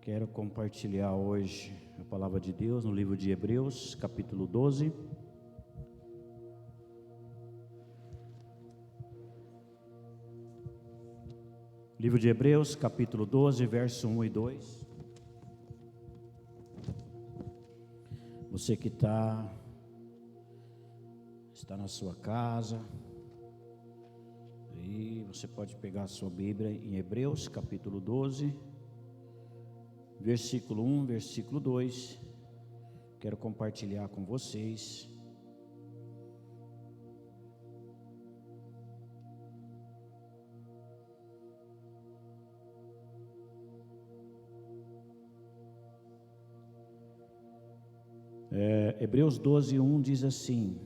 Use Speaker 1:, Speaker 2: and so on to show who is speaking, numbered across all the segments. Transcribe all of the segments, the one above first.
Speaker 1: Quero compartilhar hoje a palavra de Deus no livro de Hebreus, capítulo 12. Livro de Hebreus, capítulo 12, verso 1 e 2. Você que está na sua casa, e você pode pegar a sua Bíblia em Hebreus, capítulo 12, versículo 1, versículo 2. Quero compartilhar com vocês. Hebreus 12, 1 diz assim,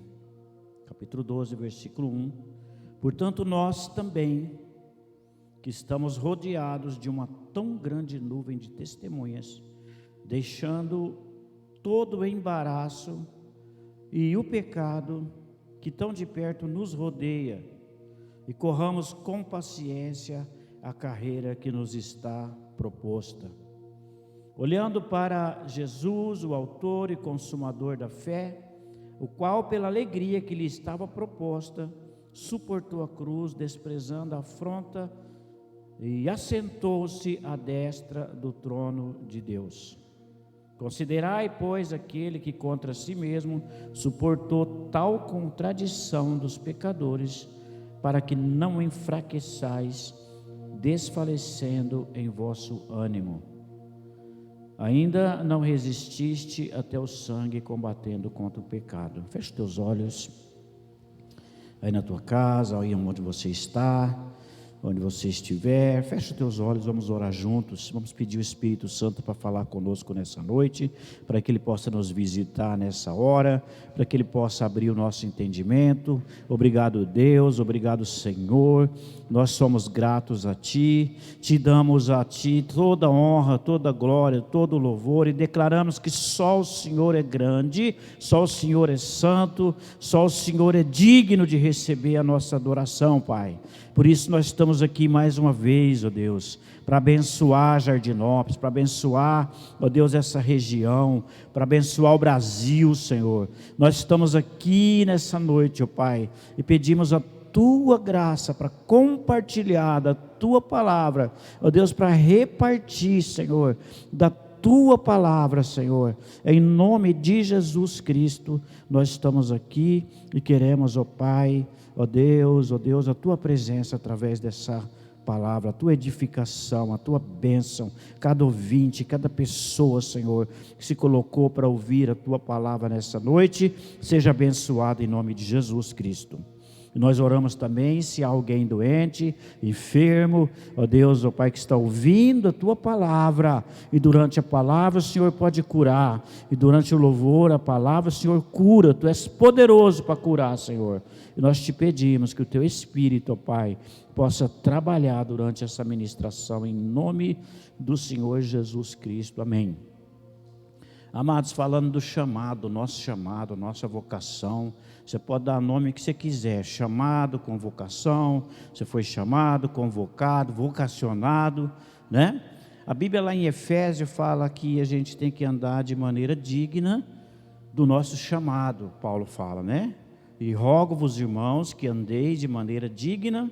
Speaker 1: capítulo 12, versículo 1: Portanto, nós também, que estamos rodeados de uma tão grande nuvem de testemunhas, deixando todo o embaraço e o pecado que tão de perto nos rodeia, e corramos com paciência a carreira que nos está proposta, olhando para Jesus, o autor e consumador da fé, o qual, pela alegria que lhe estava proposta, suportou a cruz, desprezando a afronta, e assentou-se à destra do trono de Deus. Considerai, pois, aquele que contra si mesmo suportou tal contradição dos pecadores, para que não enfraqueçais, desfalecendo em vosso ânimo. Ainda não resististe até o sangue, combatendo contra o pecado. Feche teus olhos, aí na tua casa, aí onde você está, onde você estiver, feche os teus olhos, vamos orar juntos, vamos pedir o Espírito Santo para falar conosco nessa noite, para que Ele possa nos visitar nessa hora, para que Ele possa abrir o nosso entendimento. Obrigado, Deus, obrigado, Senhor, nós somos gratos a Ti, Te damos a Ti toda honra, toda glória, todo louvor, e declaramos que só o Senhor é grande, só o Senhor é santo, só o Senhor é digno de receber a nossa adoração, Pai. Por isso nós estamos aqui mais uma vez, ó Deus, para abençoar Jardinópolis, para abençoar, ó Deus, essa região, para abençoar o Brasil, Senhor. Nós estamos aqui nessa noite, ó Pai, e pedimos a Tua graça para compartilhar da Tua palavra, ó Deus, para repartir, Senhor, da Tua palavra, Senhor. Em nome de Jesus Cristo, nós estamos aqui e queremos, ó Pai, ó Deus, a Tua presença através dessa palavra, a Tua edificação, a Tua bênção, cada ouvinte, cada pessoa, Senhor, que se colocou para ouvir a Tua palavra nessa noite, seja abençoado em nome de Jesus Cristo. E nós oramos também, se há alguém doente, enfermo, ó Deus, ó Pai, que está ouvindo a Tua palavra, e durante a palavra o Senhor pode curar, e durante o louvor, a palavra, o Senhor cura, Tu és poderoso para curar, Senhor. E nós Te pedimos que o Teu Espírito, ó Pai, possa trabalhar durante essa ministração, em nome do Senhor Jesus Cristo, amém. Amados, falando do chamado, nossa vocação, você pode dar o nome que você quiser, chamado, convocação, você foi chamado, convocado, vocacionado, né? A Bíblia lá em Efésios fala que a gente tem que andar de maneira digna do nosso chamado, Paulo fala, né? E rogo-vos, irmãos, que andeis de maneira digna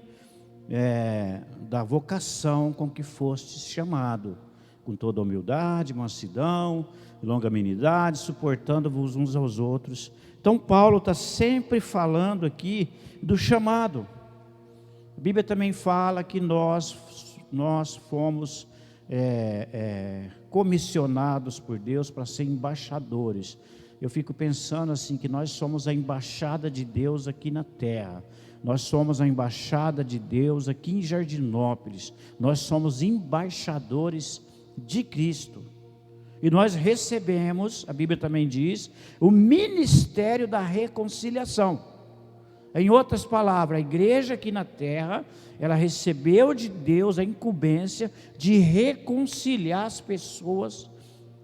Speaker 1: da vocação com que fostes chamado, com toda humildade, mansidão, longanimidade, suportando-vos uns aos outros. Então Paulo está sempre falando aqui do chamado. A Bíblia também fala que nós fomos comissionados por Deus para ser embaixadores. Eu fico pensando assim, que nós somos a embaixada de Deus aqui na terra. Nós somos a embaixada de Deus aqui em Jardinópolis. Nós somos embaixadores de Cristo. E nós recebemos, a Bíblia também diz, o ministério da reconciliação. Em outras palavras, a igreja aqui na terra, ela recebeu de Deus a incumbência de reconciliar as pessoas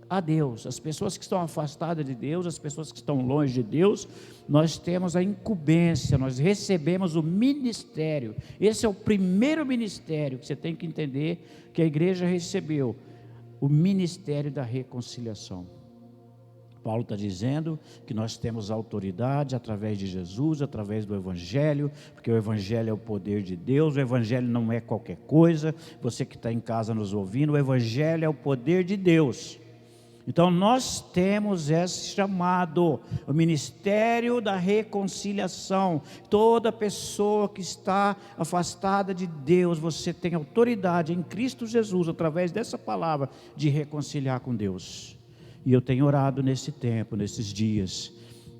Speaker 1: a Deus. As pessoas que estão afastadas de Deus, as pessoas que estão longe de Deus, nós temos a incumbência, nós recebemos o ministério. Esse é o primeiro ministério que você tem que entender que a igreja recebeu. o ministério da reconciliação. Paulo está dizendo que nós temos autoridade através de Jesus, através do Evangelho, porque o Evangelho é o poder de Deus, o Evangelho não é qualquer coisa. Você que está em casa nos ouvindo, o Evangelho é o poder de Deus. Então nós temos esse chamado, o ministério da reconciliação. Toda pessoa que está afastada de Deus, você tem autoridade em Cristo Jesus, através dessa palavra, de reconciliar com Deus. E eu tenho orado nesse tempo, nesses dias,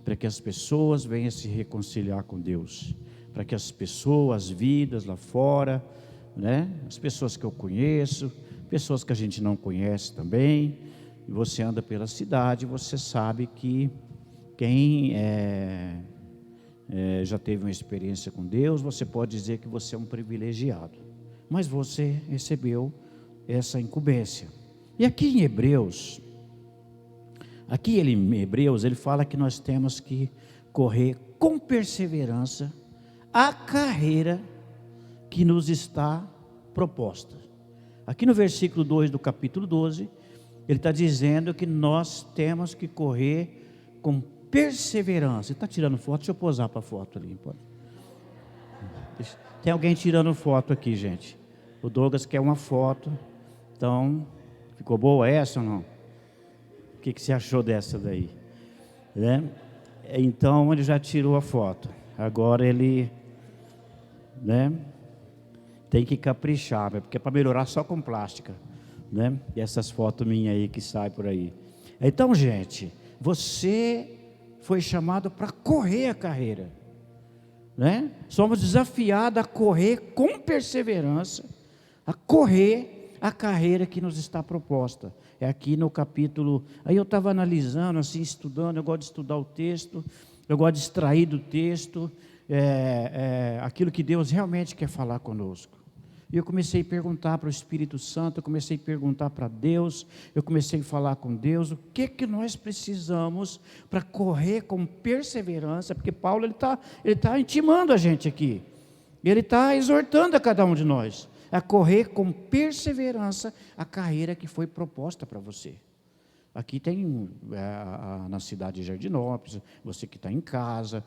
Speaker 1: para que as pessoas venham se reconciliar com Deus, para que as pessoas, as vidas lá fora, né? As pessoas que eu conheço, pessoas que a gente não conhece também. E você anda pela cidade, você sabe que quem já teve uma experiência com Deus, você pode dizer que você é um privilegiado, mas você recebeu essa incumbência. E aqui em Hebreus, ele fala que nós temos que correr com perseverança a carreira que nos está proposta. Aqui no versículo 2 do capítulo 12, ele está dizendo que nós temos que correr com perseverança. Ele está tirando foto? Deixa eu posar para a foto ali. Pode? Tem alguém tirando foto aqui, gente. O Douglas quer uma foto. Então, ficou boa essa ou não? O que você achou dessa daí? Né? Então ele já tirou a foto. Agora ele, né, tem que caprichar, porque é para melhorar só com plástica, né? E essas fotos minhas aí que saem por aí. Então, gente, você foi chamado para correr a carreira, né? Somos desafiados a correr com perseverança, a correr a carreira que nos está proposta. É aqui no capítulo. Aí eu estava analisando, assim, estudando. Eu gosto de estudar o texto, eu gosto de extrair do texto aquilo que Deus realmente quer falar conosco. E eu comecei a perguntar para o Espírito Santo, eu comecei a perguntar para Deus, eu comecei a falar com Deus, o que nós precisamos para correr com perseverança, porque Paulo ele tá intimando a gente aqui, ele está exortando a cada um de nós a correr com perseverança a carreira que foi proposta para você. Aqui tem, na cidade de Jardinópolis, você que está em casa,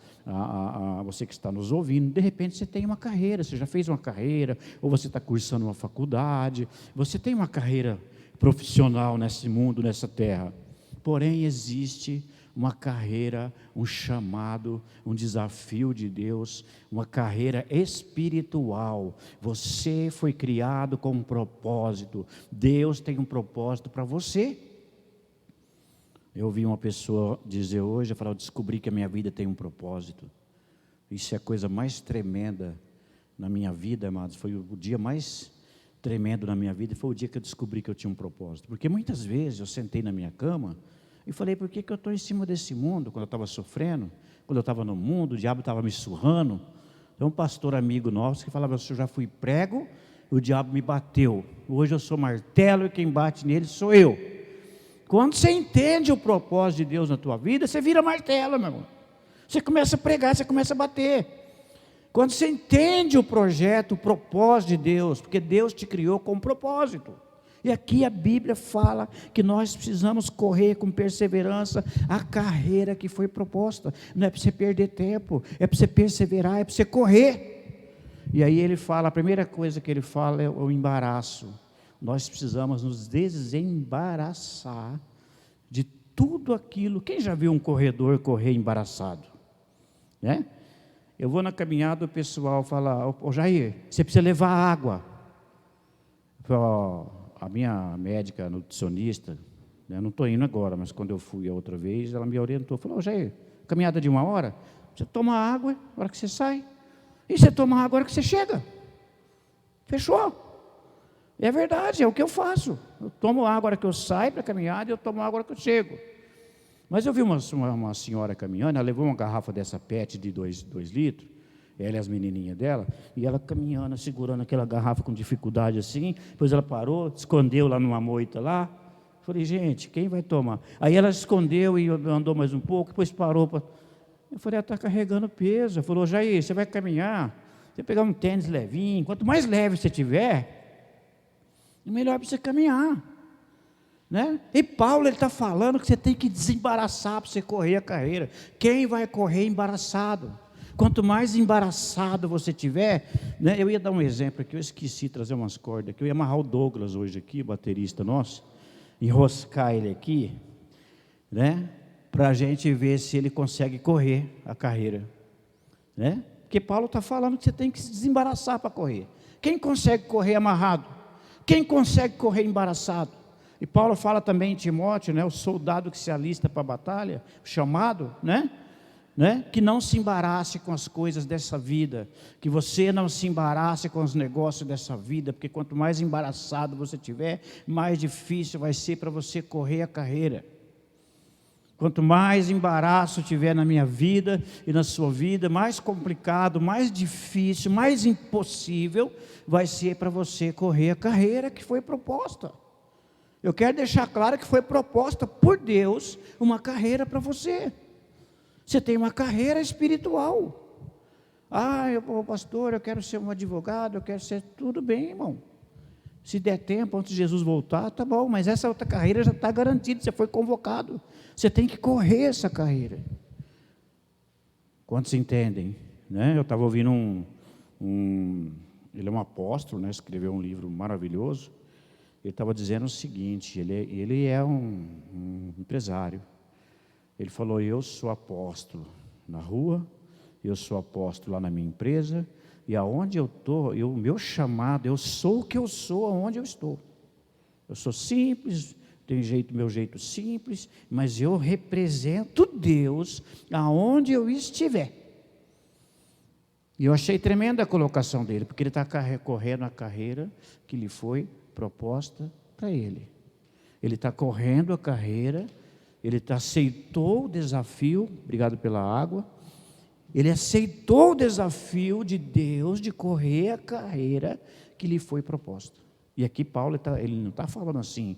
Speaker 1: você que está nos ouvindo, de repente você tem uma carreira, você já fez uma carreira, ou você está cursando uma faculdade, você tem uma carreira profissional nesse mundo, nessa terra. Porém, existe uma carreira, um chamado, um desafio de Deus, uma carreira espiritual. Você foi criado com um propósito. Deus tem um propósito para você. Eu ouvi uma pessoa dizer hoje, eu descobri que a minha vida tem um propósito. Isso é a coisa mais tremenda na minha vida, amados. Foi o dia mais tremendo na minha vida, e foi o dia que eu descobri que eu tinha um propósito. Porque muitas vezes eu sentei na minha cama e falei, por que eu estou em cima desse mundo? Quando eu estava sofrendo, quando eu estava no mundo, o diabo estava me surrando. Tem um pastor amigo nosso que falava, eu já fui prego, o diabo me bateu. Hoje eu sou martelo e quem bate nele sou eu. Quando você entende o propósito de Deus na tua vida, você vira martelo, meu irmão. Você começa a pregar, você começa a bater. Quando você entende o projeto, o propósito de Deus, porque Deus te criou com um propósito. E aqui a Bíblia fala que nós precisamos correr com perseverança a carreira que foi proposta. Não é para você perder tempo, é para você perseverar, é para você correr. E aí ele fala, a primeira coisa que ele fala é o embaraço. Nós precisamos nos desembaraçar de tudo aquilo. Quem já viu um corredor correr embaraçado? Né? Eu vou na caminhada, o pessoal fala, ô Jair, você precisa levar água. A minha médica nutricionista, né, não estou indo agora, mas quando eu fui a outra vez, ela me orientou, falou, Jair, caminhada de 1 hora, você toma água na hora que você sai, e você toma água na hora que você chega. Fechou? É verdade, é o que eu faço. Eu tomo água na hora que eu saio para a caminhada e eu tomo água na hora que eu chego. Mas eu vi uma senhora caminhando, ela levou uma garrafa dessa PET de 2 litros, ela e as menininhas dela, e ela caminhando, segurando aquela garrafa com dificuldade assim, depois ela parou, escondeu lá numa moita lá. Falei, gente, quem vai tomar? Aí ela escondeu e andou mais um pouco, depois parou. Eu falei, ela está carregando peso. Ela falou, Jair, você vai caminhar, você pegar um tênis levinho, quanto mais leve você tiver, melhor para você caminhar. né? E Paulo ele está falando que você tem que desembaraçar para você correr a carreira. Quem vai correr embaraçado? Quanto mais embaraçado você tiver, né? Eu ia dar um exemplo aqui, eu esqueci de trazer umas cordas aqui. Eu ia amarrar o Douglas hoje aqui, o baterista nosso, enroscar ele aqui, né? Para a gente ver se ele consegue correr a carreira, né? Porque Paulo está falando que você tem que se desembaraçar para correr. Quem consegue correr amarrado? Quem consegue correr embaraçado? E Paulo fala também em Timóteo, né? O soldado que se alista para a batalha, chamado, né? Que não se embarace com as coisas dessa vida, que você não se embarace com os negócios dessa vida, porque quanto mais embaraçado você tiver, mais difícil vai ser para você correr a carreira. Quanto mais embaraço tiver na minha vida e na sua vida, mais complicado, mais difícil, mais impossível vai ser para você correr a carreira que foi proposta. Eu quero deixar claro que foi proposta por Deus uma carreira para você. Você tem uma carreira espiritual. Pastor, eu quero ser um advogado, eu quero ser... Tudo bem, irmão. Se der tempo, antes de Jesus voltar, tá bom, mas essa outra carreira já está garantida, você foi convocado. Você tem que correr essa carreira. Quantos entendem? Né? Eu estava ouvindo ele é um apóstolo, né? Escreveu um livro maravilhoso. Ele estava dizendo o seguinte, ele é um empresário. Ele falou, eu sou apóstolo na rua, eu sou apóstolo lá na minha empresa, e aonde eu estou, o meu chamado, eu sou o que eu sou aonde eu estou. Eu sou simples, tenho meu jeito simples, mas eu represento Deus aonde eu estiver. E eu achei tremenda a colocação dele, porque ele está correndo a carreira que lhe foi proposta para ele. Ele está correndo a carreira, ele aceitou o desafio, obrigado pela água, ele aceitou o desafio de Deus de correr a carreira que lhe foi proposta. E aqui Paulo, ele não está falando assim,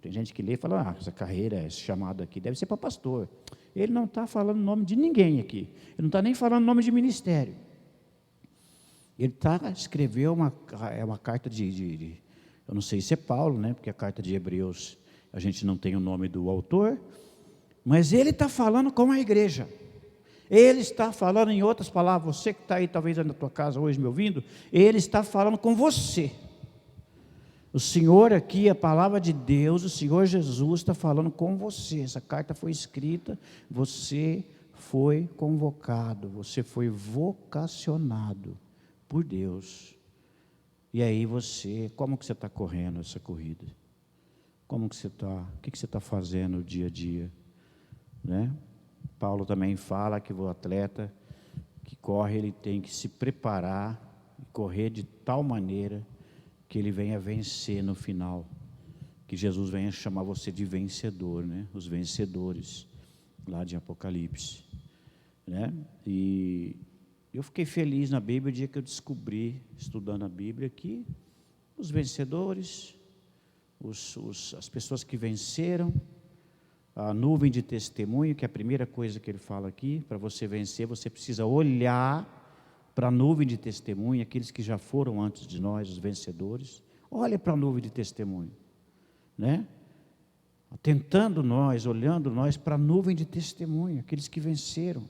Speaker 1: tem gente que lê e fala, essa carreira, esse chamado aqui deve ser para pastor. Ele não está falando o nome de ninguém aqui, ele não está nem falando o nome de ministério. Ele escreveu uma carta eu não sei se é Paulo, né? Porque a carta de Hebreus, a gente não tem o nome do autor, mas ele está falando com a igreja. Ele está falando, em outras palavras, você que está aí talvez na tua casa hoje me ouvindo, ele está falando com você. O Senhor aqui, a palavra de Deus, o Senhor Jesus está falando com você. Essa carta foi escrita, você foi convocado, você foi vocacionado por Deus. E aí como que você está correndo essa corrida? Como que você está? O que você está fazendo dia a dia? Né? Paulo também fala que o atleta que corre, ele tem que se preparar e correr de tal maneira que ele venha vencer no final. Que Jesus venha chamar você de vencedor, né? Os vencedores, lá de Apocalipse. Né? E eu fiquei feliz na Bíblia o dia que eu descobri, estudando a Bíblia, que os vencedores, as pessoas que venceram, a nuvem de testemunho, que é a primeira coisa que ele fala aqui, para você vencer, você precisa olhar para a nuvem de testemunho, aqueles que já foram antes de nós, os vencedores. Olha para a nuvem de testemunho, né? Olhando nós para a nuvem de testemunho, aqueles que venceram.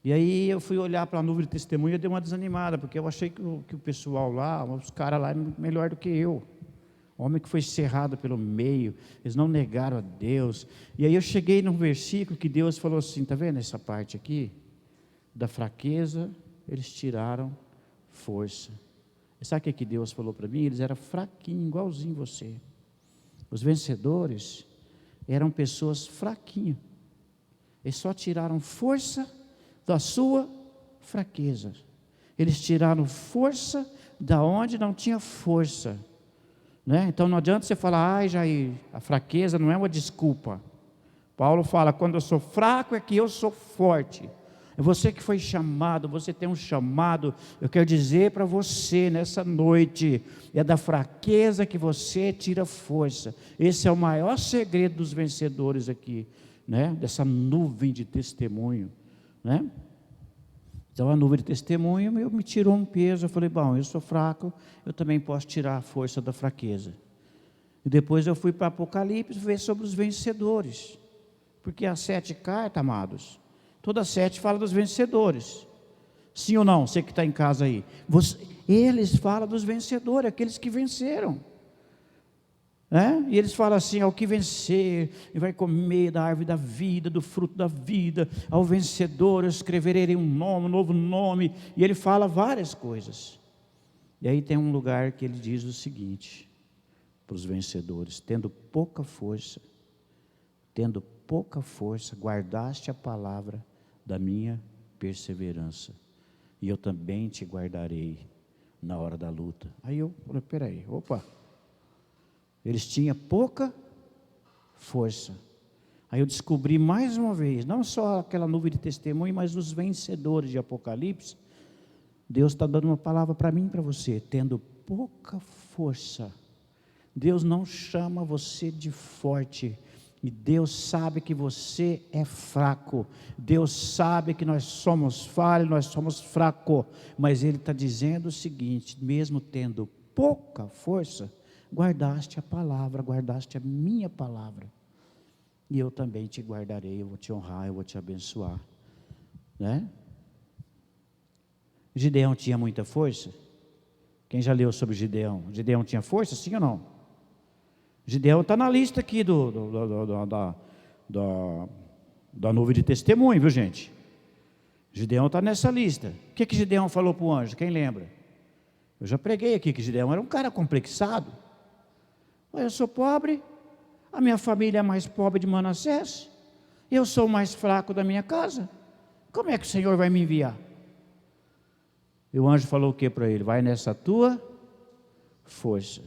Speaker 1: E aí eu fui olhar para a nuvem de testemunho e dei uma desanimada, porque eu achei que o pessoal lá, os caras lá, é melhor do que eu. Homem que foi cerrado pelo meio, eles não negaram a Deus. E aí eu cheguei num versículo que Deus falou assim, está vendo essa parte aqui? Da fraqueza, eles tiraram força. E sabe o que Deus falou para mim? Eles eram fraquinhos, igualzinho você. Os vencedores eram pessoas fraquinhas. Eles só tiraram força da sua fraqueza. Eles tiraram força da onde não tinha força. Né? Então não adianta você falar, Jair, a fraqueza não é uma desculpa. Paulo fala, quando eu sou fraco é que eu sou forte. É você que foi chamado, você tem um chamado. Eu quero dizer para você nessa noite, é da fraqueza que você tira força. Esse é o maior segredo dos vencedores aqui, né? Dessa nuvem de testemunho, né? Então a nuvem de testemunho me tirou um peso. Eu falei, bom, eu sou fraco, eu também posso tirar a força da fraqueza. E depois eu fui para Apocalipse ver sobre os vencedores. Porque as 7 cartas, amados, todas 7 falam dos vencedores. Sim ou não? Você que está em casa aí. Eles falam dos vencedores, aqueles que venceram. E eles falam assim: ao que vencer, e vai comer da árvore da vida, do fruto da vida. Ao vencedor eu escreverei um novo nome. E ele fala várias coisas. E aí tem um lugar que ele diz o seguinte, para os vencedores: tendo pouca força, guardaste a palavra da minha perseverança, e eu também te guardarei na hora da luta. Aí eu falei: peraí, eles tinham pouca força. Aí eu descobri mais uma vez, não só aquela nuvem de testemunho, mas os vencedores de Apocalipse. Deus está dando uma palavra para mim e para você: tendo pouca força. Deus não chama você de forte, e Deus sabe que você é fraco. Deus sabe que nós somos falhos, nós somos fracos, mas Ele está dizendo o seguinte: mesmo tendo pouca força, guardaste a palavra, guardaste a minha palavra, e eu também te guardarei, eu vou te honrar, eu vou te abençoar, Gideão tinha muita força? Quem já leu sobre Gideão? Gideão tinha força, sim ou não? Gideão está na lista aqui da nuvem de testemunho, viu, gente? Gideão está nessa lista. O que Gideão falou para o anjo? Quem lembra? Eu já preguei aqui que Gideão era um cara complexado. Eu sou pobre, a minha família é mais pobre de Manassés, eu sou o mais fraco da minha casa, como é que o Senhor vai me enviar? E o anjo falou o que para ele? Vai nessa tua força.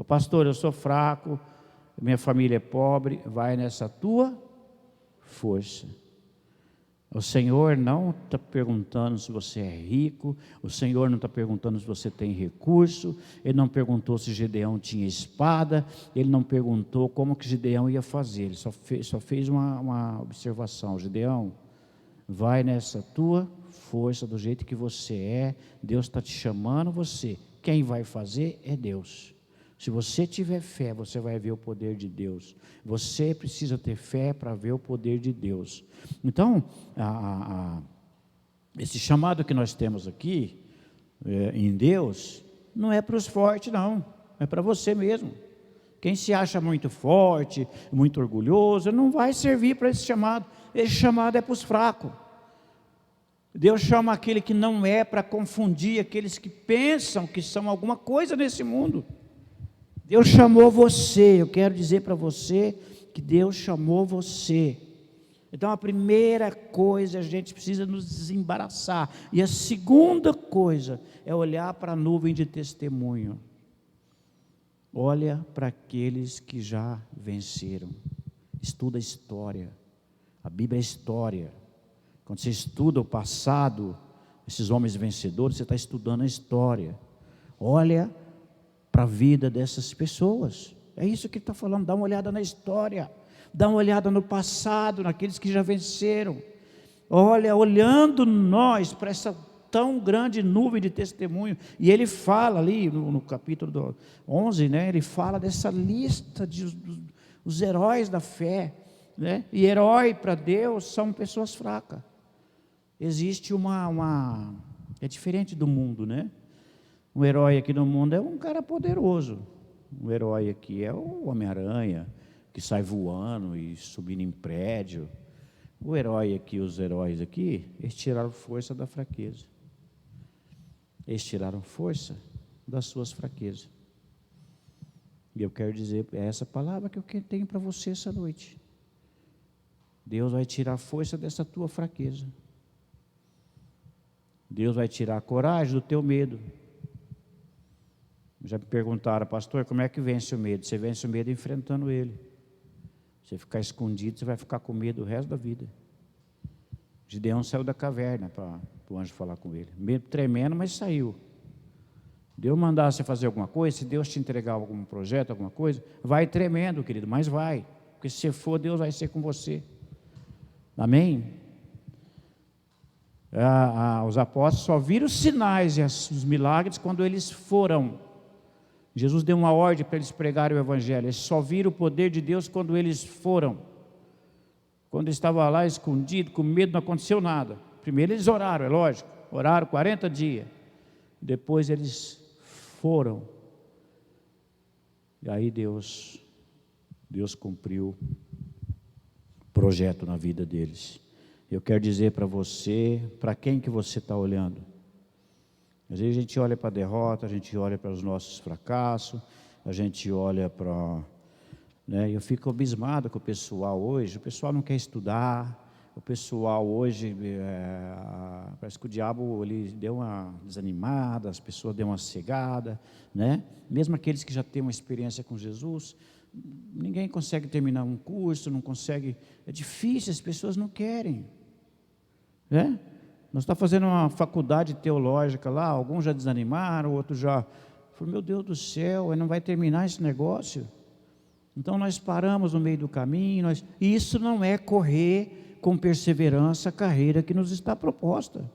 Speaker 1: Pastor, eu sou fraco, minha família é pobre, vai nessa tua força. O Senhor não está perguntando se você é rico, o Senhor não está perguntando se você tem recurso, Ele não perguntou se Gideão tinha espada, Ele não perguntou como que Gideão ia fazer, Ele só fez uma observação: Gideão, vai nessa tua força, do jeito que você é, Deus está te chamando você, quem vai fazer é Deus. Se você tiver fé, você vai ver o poder de Deus. Você precisa ter fé para ver o poder de Deus. Então, esse chamado que nós temos aqui, em Deus, não é para os fortes não, é para você mesmo. Quem se acha muito forte, muito orgulhoso, não vai servir para esse chamado. Esse chamado é para os fracos. Deus chama aquele que não é, para confundir aqueles que pensam que são alguma coisa nesse mundo. Deus chamou você, eu quero dizer para você que Deus chamou você. Então a primeira coisa, a gente precisa nos desembaraçar. E a segunda coisa é olhar para a nuvem de testemunho. Olha para aqueles que já venceram. Estuda a história. A Bíblia é história. Quando você estuda o passado, esses homens vencedores, você está estudando a história. Olha para a vida dessas pessoas. É isso que ele está falando. Dá uma olhada na história, dá uma olhada no passado, naqueles que já venceram. Olha, olhando nós para essa tão grande nuvem de testemunho, e ele fala ali no capítulo 11, ele fala dessa lista dos heróis da fé, e herói para Deus são pessoas fracas. Existe é diferente do mundo, Um herói aqui no mundo é um cara poderoso. Um herói aqui é o Homem-Aranha, que sai voando e subindo em prédio. O herói aqui, os heróis aqui, eles tiraram força da fraqueza. Eles tiraram força das suas fraquezas. E eu quero dizer, é essa palavra que eu tenho para você essa noite. Deus vai tirar a força dessa tua fraqueza. Deus vai tirar a coragem do teu medo. Já me perguntaram: pastor, como é que vence o medo? Você vence o medo enfrentando ele. Você ficar escondido, você vai ficar com medo o resto da vida. Gideão saiu da caverna para o anjo falar com ele. Medo tremendo, mas saiu. Deus mandar você fazer alguma coisa, se Deus te entregar algum projeto, alguma coisa, vai tremendo, querido, mas vai. Porque se você for, Deus vai ser com você. Amém? Os apóstolos só viram os sinais e os milagres quando eles foram. Jesus deu uma ordem para eles pregarem o Evangelho. Eles só viram o poder de Deus quando eles foram. Quando estava lá escondido, com medo, não aconteceu nada. Primeiro eles oraram, é lógico. Oraram 40 dias. Depois eles foram. E aí Deus cumpriu o projeto na vida deles. Eu quero dizer para você, para quem que você está olhando? Às vezes a gente olha para a derrota, a gente olha para os nossos fracassos, a gente olha para... Eu fico abismado com o pessoal hoje. O pessoal não quer estudar. O pessoal hoje, parece que o diabo ele deu uma desanimada, as pessoas deu uma cegada, né? Mesmo aqueles que já têm uma experiência com Jesus, ninguém consegue terminar um curso, não consegue, é difícil, as pessoas não querem, né? Nós estamos fazendo uma faculdade teológica lá, alguns já desanimaram, outros já falaram, meu Deus do céu, não vai terminar esse negócio. Então nós paramos no meio do caminho, isso não é correr com perseverança a carreira que nos está proposta.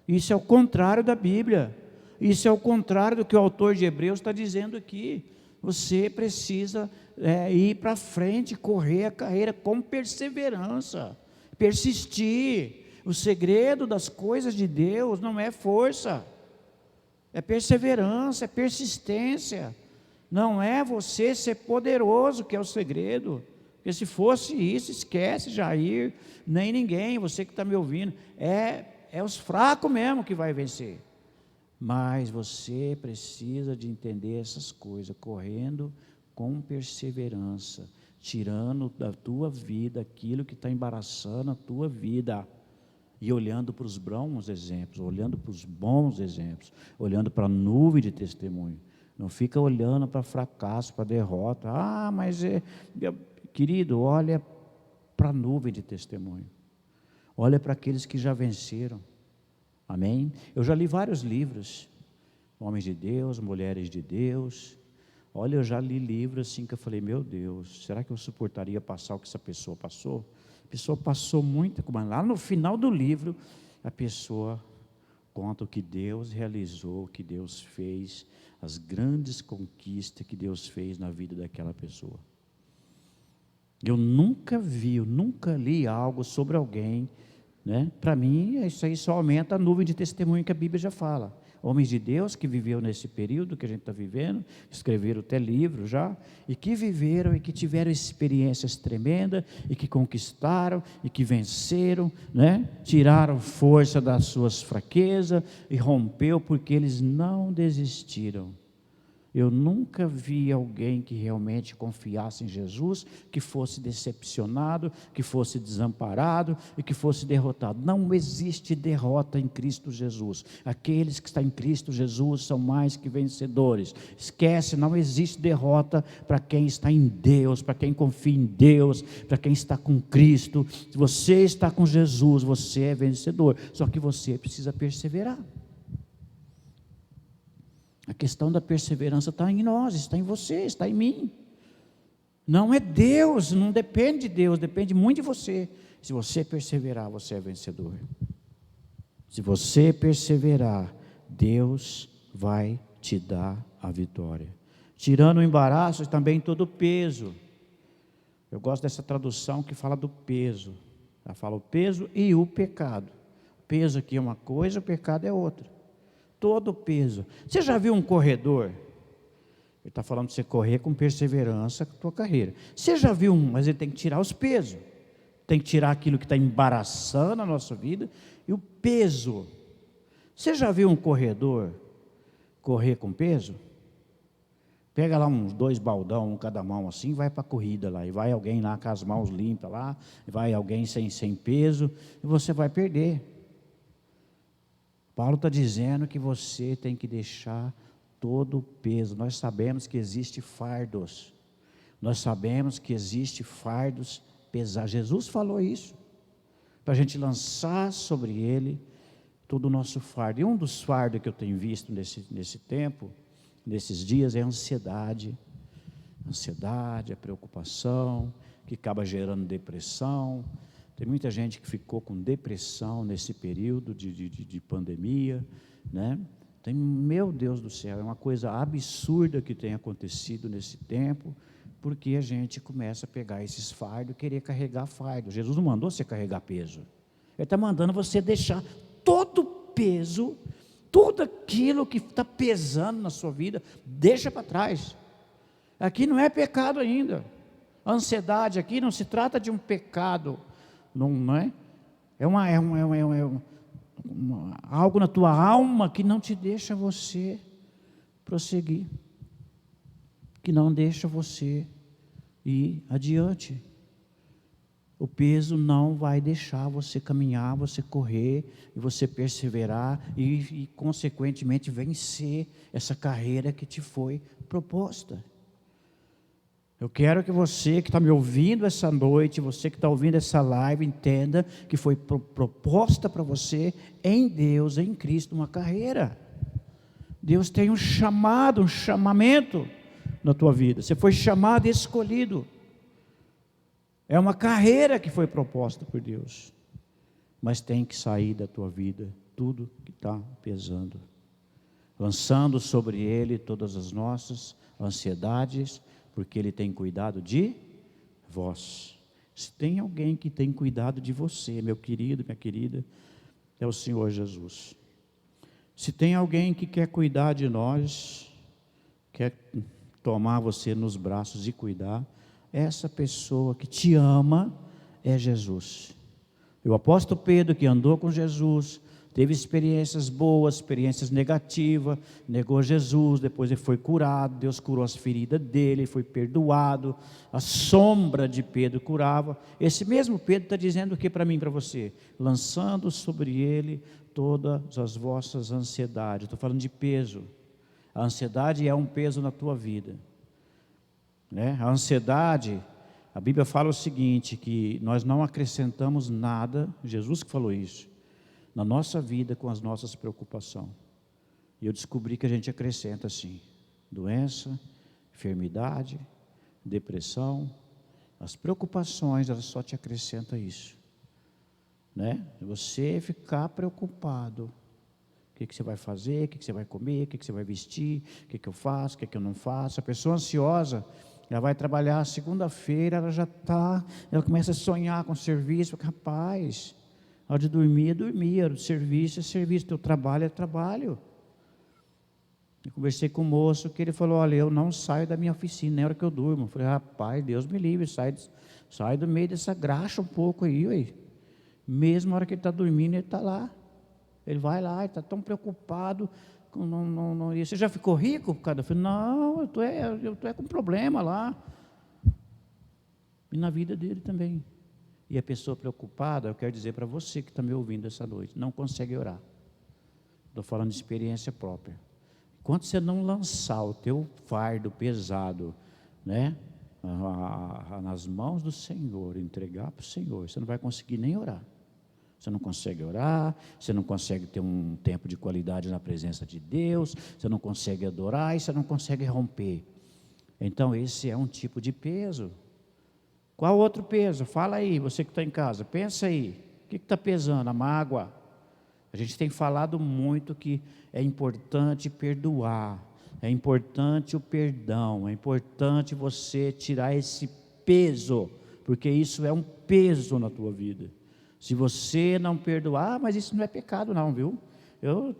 Speaker 1: Isso é o contrário da Bíblia. Isso é o contrário do que o autor de Hebreus está dizendo aqui. Você precisa ir para frente, correr a carreira com perseverança, persistir. O segredo das coisas de Deus não é força, é perseverança, é persistência. Não é você ser poderoso que é o segredo. Porque se fosse isso, esquece Jair, nem ninguém, você que está me ouvindo. É os fracos mesmo que vai vencer. Mas você precisa de entender essas coisas, correndo com perseverança, tirando da tua vida aquilo que está embaraçando a tua vida. E olhando para os bons exemplos, olhando para os bons exemplos, olhando para a nuvem de testemunho. Não fica olhando para fracasso, para derrota. Mas querido, olha para a nuvem de testemunho. Olha para aqueles que já venceram. Amém? Eu já li vários livros. Homens de Deus, mulheres de Deus. Olha, eu já li livros assim que eu falei, meu Deus, será que eu suportaria passar o que essa pessoa passou? A pessoa passou muito, mas lá no final do livro, a pessoa conta o que Deus realizou, o que Deus fez, as grandes conquistas que Deus fez na vida daquela pessoa. Eu nunca li algo sobre alguém, né? Para mim, isso aí só aumenta a nuvem de testemunho que a Bíblia já fala. Homens de Deus que viveram nesse período que a gente está vivendo, escreveram até livros já, e que viveram e que tiveram experiências tremendas, e que conquistaram, e que venceram, né? Tiraram força das suas fraquezas, e rompeu porque eles não desistiram. Eu nunca vi alguém que realmente confiasse em Jesus, que fosse decepcionado, que fosse desamparado e que fosse derrotado. Não existe derrota em Cristo Jesus. Aqueles que estão em Cristo Jesus são mais que vencedores. Esquece, não existe derrota para quem está em Deus, para quem confia em Deus, para quem está com Cristo. Se você está com Jesus, você é vencedor. Só que você precisa perseverar. A questão da perseverança está em nós, está em você, está em mim. Não é Deus, não depende de Deus, depende muito de você. Se você perseverar, você é vencedor. Se você perseverar, Deus vai te dar a vitória. Tirando o embaraço e também todo o peso. Eu gosto dessa tradução que fala do peso. Ela fala o peso e o pecado. O peso aqui é uma coisa, o pecado é outra. Todo o peso. Você já viu um corredor? Ele está falando de você correr com perseverança com a tua carreira. Você já viu mas ele tem que tirar os pesos. Tem que tirar aquilo que está embaraçando a nossa vida. E o peso. Você já viu um corredor correr com peso? Pega lá uns 2 baldão, um cada mão assim, e vai para a corrida lá. E vai alguém lá com as mãos limpas lá, e vai alguém sem peso, e você vai perder. Paulo está dizendo que você tem que deixar todo o peso. Nós sabemos que existe fardos. Nós sabemos que existe fardos pesados. Jesus falou isso. Para a gente lançar sobre ele todo o nosso fardo. E um dos fardos que eu tenho visto nesse tempo, nesses dias, é a ansiedade. A ansiedade, a preocupação, que acaba gerando depressão. Tem muita gente que ficou com depressão nesse período de pandemia, né? Meu Deus do céu, é uma coisa absurda que tem acontecido nesse tempo, porque a gente começa a pegar esses fardos e querer carregar fardo. Jesus não mandou você carregar peso. Ele está mandando você deixar todo o peso, tudo aquilo que está pesando na sua vida, deixa para trás. Aqui não é pecado ainda. A ansiedade aqui não se trata de um pecado, não é? Algo na tua alma que não te deixa você prosseguir, que não deixa você ir adiante. O peso não vai deixar você caminhar, você correr, e você perseverar e consequentemente vencer essa carreira que te foi proposta. Eu quero que você que está me ouvindo essa noite, você que está ouvindo essa live, entenda que foi proposta para você em Deus, em Cristo, uma carreira. Deus tem um chamado, um chamamento na tua vida. Você foi chamado e escolhido. É uma carreira que foi proposta por Deus. Mas tem que sair da tua vida tudo que está pesando. Lançando sobre Ele todas as nossas ansiedades, porque Ele tem cuidado de vós. Se tem alguém que tem cuidado de você, meu querido, minha querida, é o Senhor Jesus. Se tem alguém que quer cuidar de nós, quer tomar você nos braços e cuidar, essa pessoa que te ama é Jesus. O apóstolo Pedro, que andou com Jesus, teve experiências boas, experiências negativas, negou Jesus, depois ele foi curado, Deus curou as feridas dele, foi perdoado, a sombra de Pedro curava. Esse mesmo Pedro está dizendo o que para mim e para você? Lançando sobre ele todas as vossas ansiedades. Estou falando de peso. A ansiedade é um peso na tua vida, né? A ansiedade, a Bíblia fala o seguinte, que nós não acrescentamos nada, Jesus que falou isso, na nossa vida com as nossas preocupações. E eu descobri que a gente acrescenta sim, doença, enfermidade, depressão, as preocupações, elas só te acrescentam isso, né? Você ficar preocupado, o que você vai fazer, o que você vai comer, o que você vai vestir, o que eu faço, o que eu não faço. A pessoa ansiosa, ela vai trabalhar segunda-feira, ela começa a sonhar com o serviço, porque, rapaz, a hora de dormir é dormir, a hora de serviço é serviço, teu trabalho é trabalho. Eu conversei com o moço, que ele falou, olha, eu não saio da minha oficina, na hora que eu durmo. Eu falei, rapaz, Deus me livre, sai do meio dessa graxa um pouco aí, ué. Mesmo na hora que ele está dormindo, ele está lá. Ele vai lá, ele está tão preocupado. Você já ficou rico por causa? Eu falei, não, eu estou com problema lá. E na vida dele também. E a pessoa preocupada, eu quero dizer para você que está me ouvindo essa noite, não consegue orar. Estou falando de experiência própria. Enquanto você não lançar o teu fardo pesado, né, nas mãos do Senhor, entregar para o Senhor, você não vai conseguir nem orar. Você não consegue orar, você não consegue ter um tempo de qualidade na presença de Deus, você não consegue adorar e você não consegue romper. Então esse é um tipo de peso. Qual outro peso? Fala aí, você que está em casa, pensa aí, o que está pesando? A mágoa. A gente tem falado muito que é importante perdoar, é importante o perdão, é importante você tirar esse peso, porque isso é um peso na tua vida. Se você não perdoar, mas isso não é pecado não, viu? Eu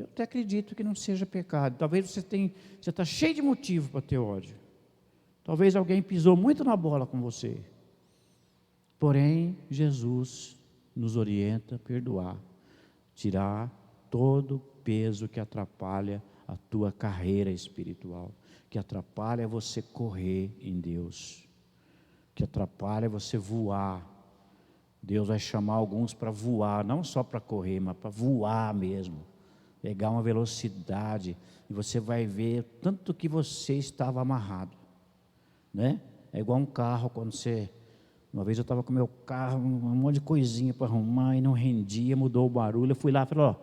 Speaker 1: até acredito que não seja pecado. Talvez você está cheio de motivo para ter ódio. Talvez alguém pisou muito na bola com você. Porém, Jesus nos orienta a perdoar, tirar todo o peso que atrapalha a tua carreira espiritual, que atrapalha você correr em Deus, que atrapalha você voar. Deus vai chamar alguns para voar, não só para correr, mas para voar mesmo, pegar uma velocidade, e você vai ver tanto que você estava amarrado, né? É igual um carro, uma vez eu estava com meu carro, um monte de coisinha para arrumar, e não rendia, mudou o barulho, eu fui lá e falei,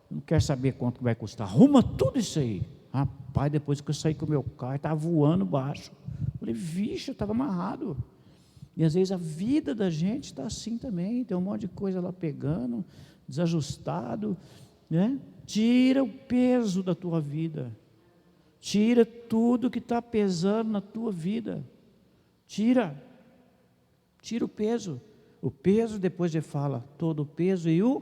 Speaker 1: não quero saber quanto vai custar, arruma tudo isso aí. Rapaz, depois que eu saí com o meu carro, estava voando baixo, eu falei, vixe, eu estava amarrado. E às vezes a vida da gente está assim também, tem um monte de coisa lá pegando, desajustado, né? Tira o peso da tua vida. Tira tudo que está pesando na tua vida. Tira o peso. O peso, depois ele fala, todo o peso e o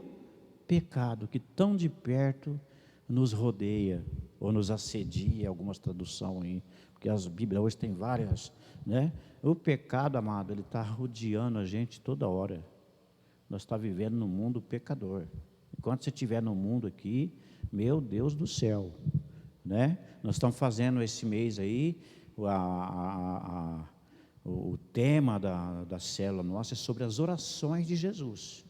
Speaker 1: pecado que tão de perto nos rodeia, ou nos assedia, algumas traduções aí, porque as Bíblias hoje tem várias, né? O pecado, amado, ele está rodeando a gente toda hora. Nós estamos vivendo num mundo pecador. Enquanto você estiver no mundo aqui, meu Deus do céu, né? Nós estamos fazendo esse mês aí, o tema da célula nossa é sobre as orações de Jesus.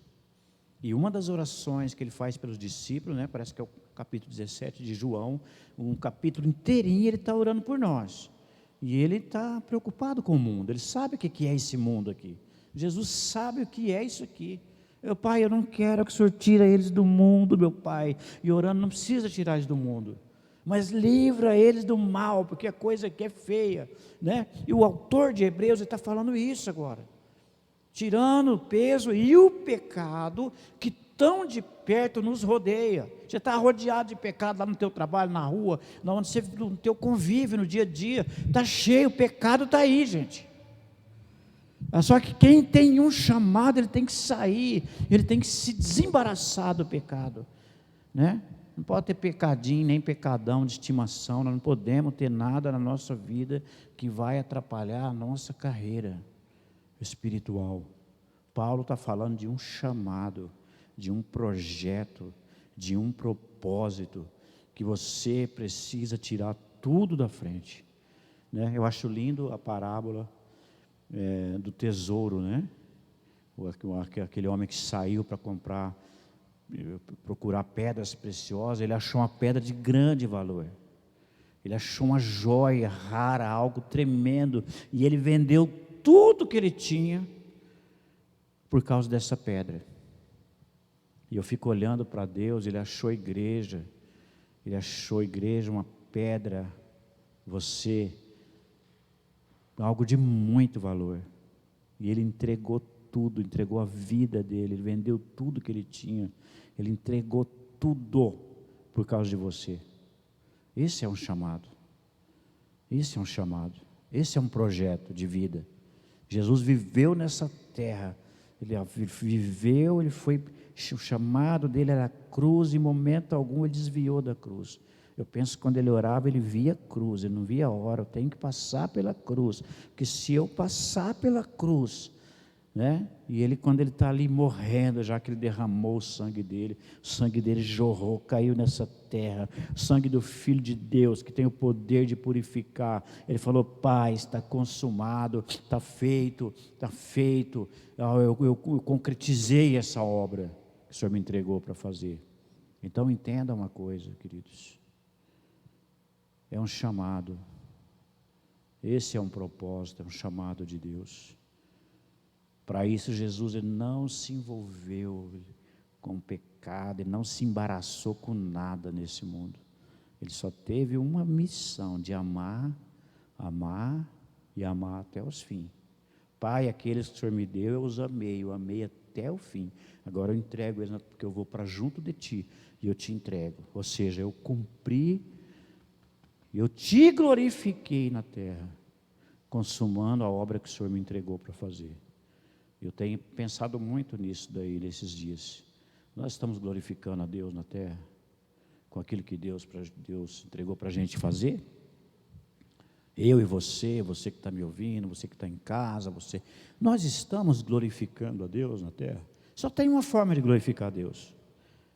Speaker 1: E uma das orações que ele faz pelos discípulos, né, parece que é o capítulo 17 de João, um capítulo inteirinho ele está orando por nós. E ele está preocupado com o mundo, ele sabe o que é esse mundo aqui. Jesus sabe o que é isso aqui. Meu Pai, eu não quero que o Senhor tire eles do mundo, meu Pai. E orando, não precisa tirar eles do mundo, mas livra eles do mal, porque a coisa aqui é feia, né? E o autor de Hebreus está falando isso agora, tirando o peso e o pecado que tão de perto nos rodeia. Você está rodeado de pecado lá no teu trabalho, na rua, no teu convívio, no dia a dia, está cheio, o pecado está aí, gente. Só que quem tem um chamado, ele tem que sair, ele tem que se desembaraçar do pecado, né? Não pode ter pecadinho, nem pecadão de estimação. Nós não podemos ter nada na nossa vida que vai atrapalhar a nossa carreira espiritual. Paulo está falando de um chamado, de um projeto, de um propósito, que você precisa tirar tudo da frente, né? Eu acho lindo a parábola do tesouro, né? Aquele homem que saiu para procurar pedras preciosas, ele achou uma pedra de grande valor, ele achou uma joia rara, algo tremendo, e ele vendeu tudo que ele tinha por causa dessa pedra. E eu fico olhando para Deus, ele achou igreja, uma pedra, você, algo de muito valor, e ele entregou tudo, entregou a vida dele, ele vendeu tudo que ele tinha, ele entregou tudo por causa de você. Esse é um chamado, esse é um projeto de vida. Jesus viveu nessa terra, ele foi, o chamado dele era a cruz, em momento algum ele desviou da cruz. Eu penso que quando ele orava, ele via a cruz, ele não via a hora, eu tenho que passar pela cruz, porque se eu passar pela cruz, né? E ele, quando ele está ali morrendo, já que ele derramou o sangue dele jorrou, caiu nessa terra, o sangue do Filho de Deus, que tem o poder de purificar, ele falou: Pai, está consumado, está feito, eu concretizei essa obra que o Senhor me entregou para fazer. Então entenda uma coisa, queridos, é um chamado, esse é um propósito, é um chamado de Deus. Para isso Jesus ele não se envolveu com pecado, ele não se embaraçou com nada nesse mundo. Ele só teve uma missão de amar e amar até os fins. Pai, aqueles que o Senhor me deu, eu amei até o fim. Agora eu entrego eles, porque eu vou para junto de Ti, e eu Te entrego. Ou seja, eu cumpri, eu Te glorifiquei na terra, consumando a obra que o Senhor me entregou para fazer. Eu tenho pensado muito nisso daí, nesses dias. Nós estamos glorificando a Deus na terra, com aquilo que Deus entregou para a gente fazer? Eu e você que está me ouvindo, você que está em casa, nós estamos glorificando a Deus na terra? Só tem uma forma de glorificar a Deus.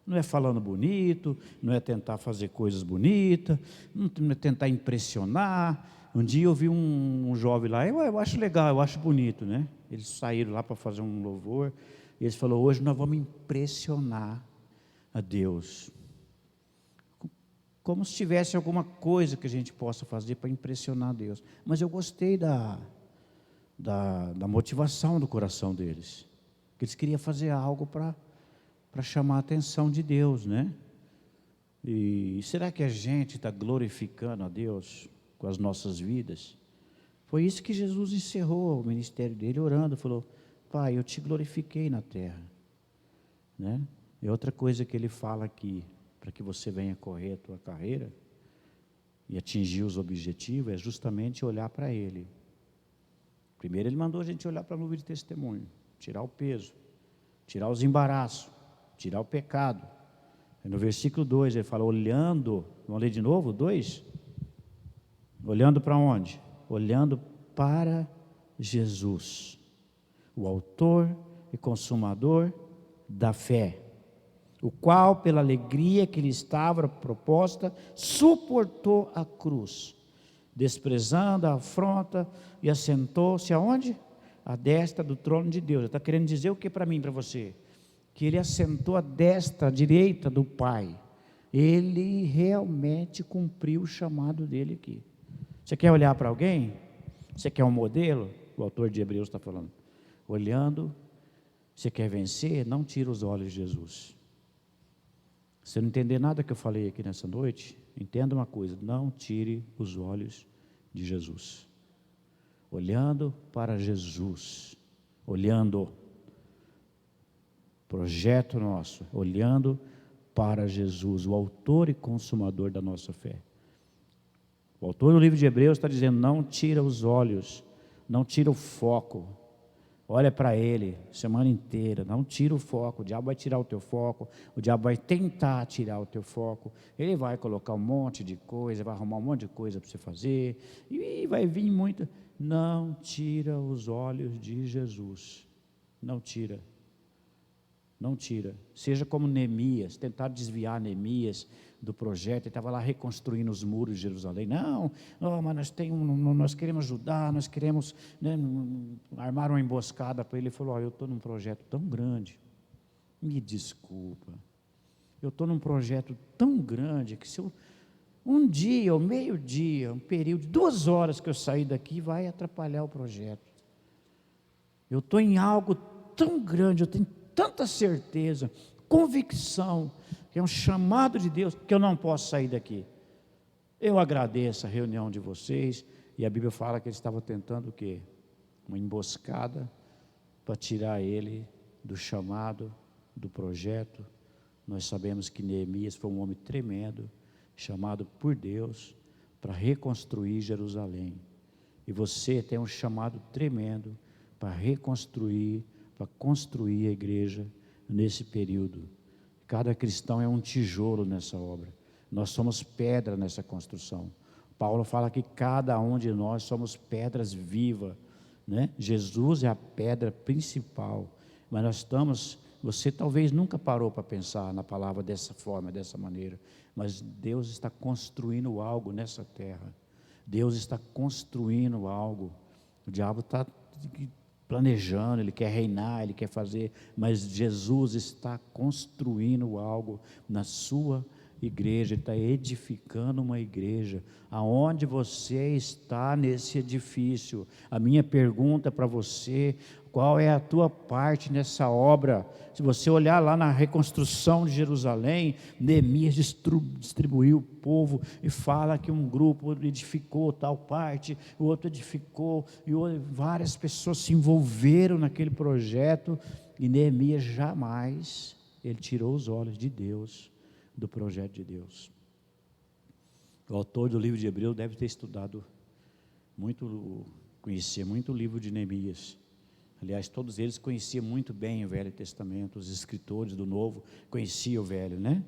Speaker 1: Não é falando bonito, não é tentar fazer coisas bonitas, não é tentar impressionar. Um dia eu vi um jovem lá, eu acho legal, eu acho bonito, né? Eles saíram lá para fazer um louvor, e eles falaram: hoje nós vamos impressionar a Deus. Como se tivesse alguma coisa que a gente possa fazer para impressionar a Deus. Mas eu gostei da motivação do coração deles, que eles queriam fazer algo para chamar a atenção de Deus, né? E será que a gente está glorificando a Deus com as nossas vidas? Foi isso que Jesus encerrou o ministério dele orando, falou: Pai, eu Te glorifiquei na terra, né? E outra coisa que ele fala aqui, para que você venha correr a tua carreira e atingir os objetivos, é justamente olhar para Ele. Primeiro Ele mandou a gente olhar para a nuvem de testemunho, tirar o peso, tirar os embaraços, tirar o pecado. No versículo 2 ele fala, olhando, vamos ler de novo, 2? Olhando para onde? Olhando para Jesus, o autor e consumador da fé, o qual, pela alegria que lhe estava proposta, suportou a cruz, desprezando a afronta, e assentou-se aonde? À destra do trono de Deus. Está querendo dizer o que para mim e para você? Que ele assentou à destra, à direita do Pai. Ele realmente cumpriu o chamado dele aqui. Você quer olhar para alguém? Você quer um modelo? O autor de Hebreus está falando. Olhando, você quer vencer? Não tira os olhos de Jesus. Se não entender nada que eu falei aqui nessa noite, entenda uma coisa, não tire os olhos de Jesus. Olhando para Jesus, olhando, projeto nosso, olhando para Jesus, o autor e consumador da nossa fé. O autor do livro de Hebreus está dizendo, não tira os olhos, não tira o foco, olha para Ele, semana inteira, não tira o foco, o diabo vai tirar o teu foco, o diabo vai tentar tirar o teu foco, ele vai colocar um monte de coisa, vai arrumar um monte de coisa para você fazer, e vai vir muita, não tira os olhos de Jesus, não tira, seja como Neemias, tentaram desviar Neemias do projeto, ele estava lá reconstruindo os muros de Jerusalém, mas nós queremos ajudar, nós queremos, né, armar uma emboscada para ele. Ele falou, eu estou num projeto tão grande, me desculpa, eu estou num projeto tão grande, que se eu, um dia, ou meio-dia, um período de 2 horas que eu sair daqui, vai atrapalhar o projeto, eu estou em algo tão grande, eu tenho tanta certeza, convicção, que é um chamado de Deus, que eu não posso sair daqui. Eu agradeço a reunião de vocês, e a Bíblia fala que eles estavam tentando o quê? Uma emboscada, para tirar ele do chamado, do projeto. Nós sabemos que Neemias foi um homem tremendo, chamado por Deus, para reconstruir Jerusalém. E você tem um chamado tremendo, para reconstruir, para construir a igreja, nesse período. Cada cristão é um tijolo nessa obra, nós somos pedra nessa construção. Paulo fala que cada um de nós somos pedras vivas, né? Jesus é a pedra principal, mas nós estamos, você talvez nunca parou para pensar na palavra dessa forma, dessa maneira, mas Deus está construindo algo nessa terra, Deus está construindo algo, o diabo está planejando, ele quer reinar, ele quer fazer, mas Jesus está construindo algo na sua igreja, ele está edificando uma igreja. Aonde você está nesse edifício? A minha pergunta para você, qual é a tua parte nessa obra? Se você olhar lá na reconstrução de Jerusalém, Neemias distribuiu o povo e fala que um grupo edificou tal parte, o outro edificou, e várias pessoas se envolveram naquele projeto, e Neemias jamais, ele tirou os olhos de Deus, do projeto de Deus. O autor do livro de Hebreus deve ter estudado muito, conhecia muito o livro de Neemias. Aliás, todos eles conheciam muito bem o Velho Testamento, os escritores do Novo conheciam o Velho, né?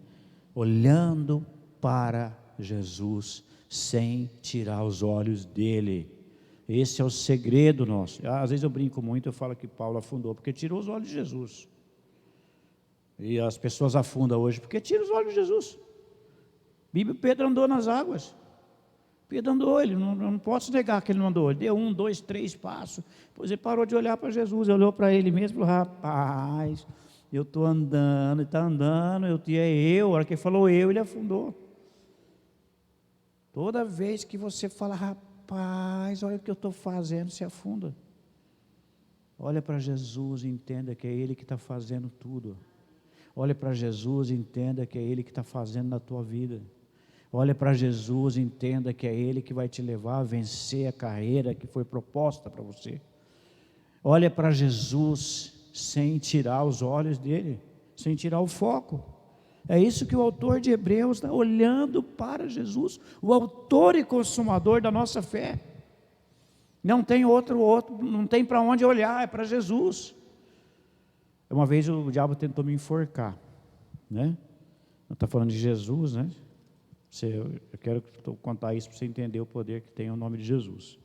Speaker 1: Olhando para Jesus, sem tirar os olhos dele. Esse é o segredo nosso. Às vezes eu brinco muito, eu falo que Paulo afundou, porque tirou os olhos de Jesus. E as pessoas afundam hoje, porque tiram os olhos de Jesus. Pedro andou nas águas. Pedro andou, ele não posso negar que ele não andou, ele deu 1, 2, 3 passos, depois ele parou de olhar para Jesus, olhou para ele mesmo e falou, rapaz, eu estou andando, ele está andando, a hora que ele falou ele afundou. Toda vez que você fala, rapaz, olha o que eu estou fazendo, você afunda. Olha para Jesus e entenda que é Ele que está fazendo tudo. Olha para Jesus e entenda que é Ele que está fazendo na tua vida. Olha para Jesus e entenda que é Ele que vai te levar a vencer a carreira que foi proposta para você. Olha para Jesus sem tirar os olhos dele, sem tirar o foco. É isso que o autor de Hebreus está olhando para Jesus, o autor e consumador da nossa fé. Não tem outro, não tem para onde olhar, é para Jesus. Uma vez o diabo tentou me enforcar, né? Não está falando de Jesus, né? Eu quero contar isso para você entender o poder que tem o nome de Jesus.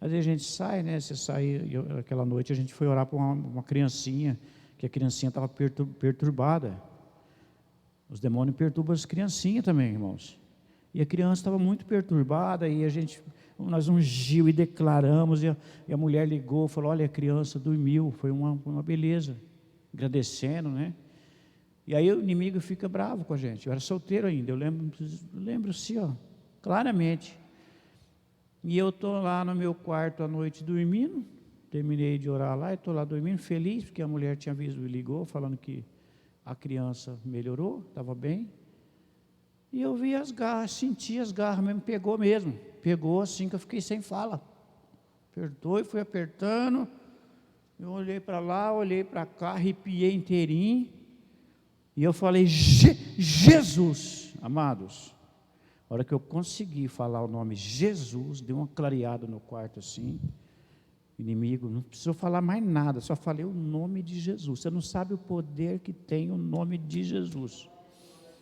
Speaker 1: Às vezes a gente sai, né? Você sai, aquela noite a gente foi orar para uma criancinha, que a criancinha estava perturbada. Os demônios perturbam as criancinhas também, irmãos. E a criança estava muito perturbada, e nós ungimos e declaramos, e a mulher ligou, falou, olha, a criança dormiu, foi uma beleza, agradecendo, né? E aí o inimigo fica bravo com a gente. Eu era solteiro ainda, eu lembro assim, ó, claramente. E eu estou lá no meu quarto à noite dormindo, terminei de orar lá, e estou lá dormindo, feliz, porque a mulher tinha visto e ligou, falando que a criança melhorou, estava bem. E eu vi as garras, senti as garras mesmo, pegou assim que eu fiquei sem fala. Apertou e fui apertando, eu olhei para lá, olhei para cá, arrepiei inteirinho, e eu falei, Jesus, amados, a hora que eu consegui falar o nome Jesus, deu uma clareada no quarto assim, inimigo, não precisou falar mais nada, só falei o nome de Jesus. Você não sabe o poder que tem o nome de Jesus.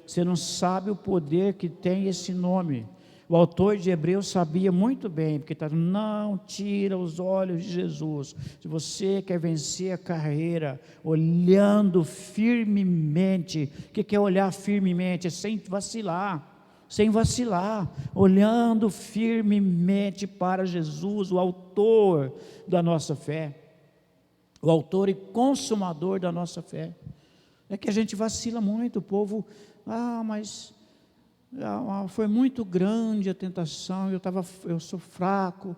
Speaker 1: Você não sabe o poder que tem esse nome. O autor de Hebreus sabia muito bem, porque está dizendo, não tira os olhos de Jesus. Se você quer vencer a carreira, olhando firmemente, o que é olhar firmemente? É sem vacilar, olhando firmemente para Jesus, o autor da nossa fé, o autor e consumador da nossa fé. É que a gente vacila muito, o povo, mas foi muito grande a tentação, eu sou fraco,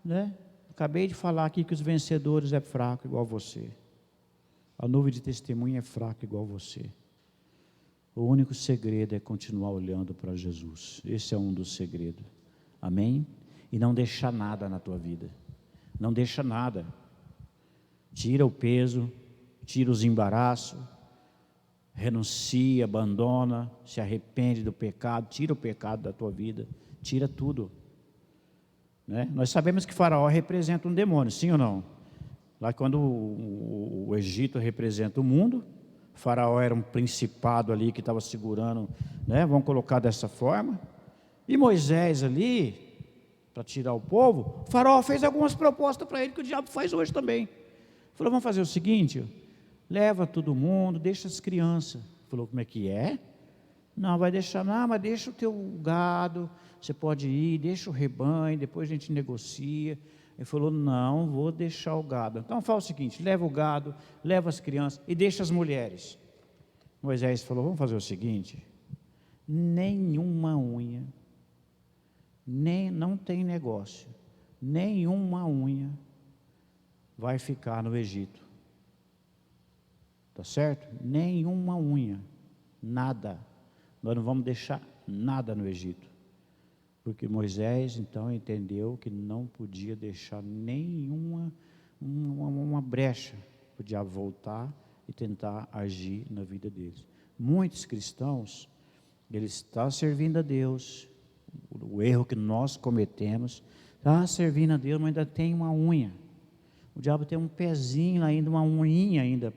Speaker 1: né? Acabei de falar aqui que os vencedores é fraco igual você, a nuvem de testemunha é fraca igual você. O único segredo é continuar olhando para Jesus. Esse é um dos segredos. Amém? E não deixar nada na tua vida. Não deixa nada. Tira o peso, tira os embaraços, renuncia, abandona, se arrepende do pecado, tira o pecado da tua vida, tira tudo. Né? Nós sabemos que Faraó representa um demônio, sim ou não? Lá quando o Egito representa o mundo, Faraó era um principado ali que estava segurando, né? Vamos colocar dessa forma. E Moisés ali, para tirar o povo, Faraó fez algumas propostas para ele que o diabo faz hoje também. Falou, vamos fazer o seguinte, leva todo mundo, deixa as crianças. Falou, como é que é? Não, vai deixar, não, mas deixa o teu gado, você pode ir, deixa o rebanho, depois a gente negocia. Ele falou, não, vou deixar o gado. Então fala o seguinte, leva o gado, leva as crianças e deixa as mulheres. Moisés falou, vamos fazer o seguinte, nenhuma unha, não tem negócio, nenhuma unha vai ficar no Egito. Tá certo? Nenhuma unha, nada. Nós não vamos deixar nada no Egito. Porque Moisés, então, entendeu que não podia deixar nenhuma uma brecha para o diabo voltar e tentar agir na vida deles. Muitos cristãos, eles estão servindo a Deus, o erro que nós cometemos, está servindo a Deus, mas ainda tem uma unha. O diabo tem um pezinho ainda, uma unhinha ainda,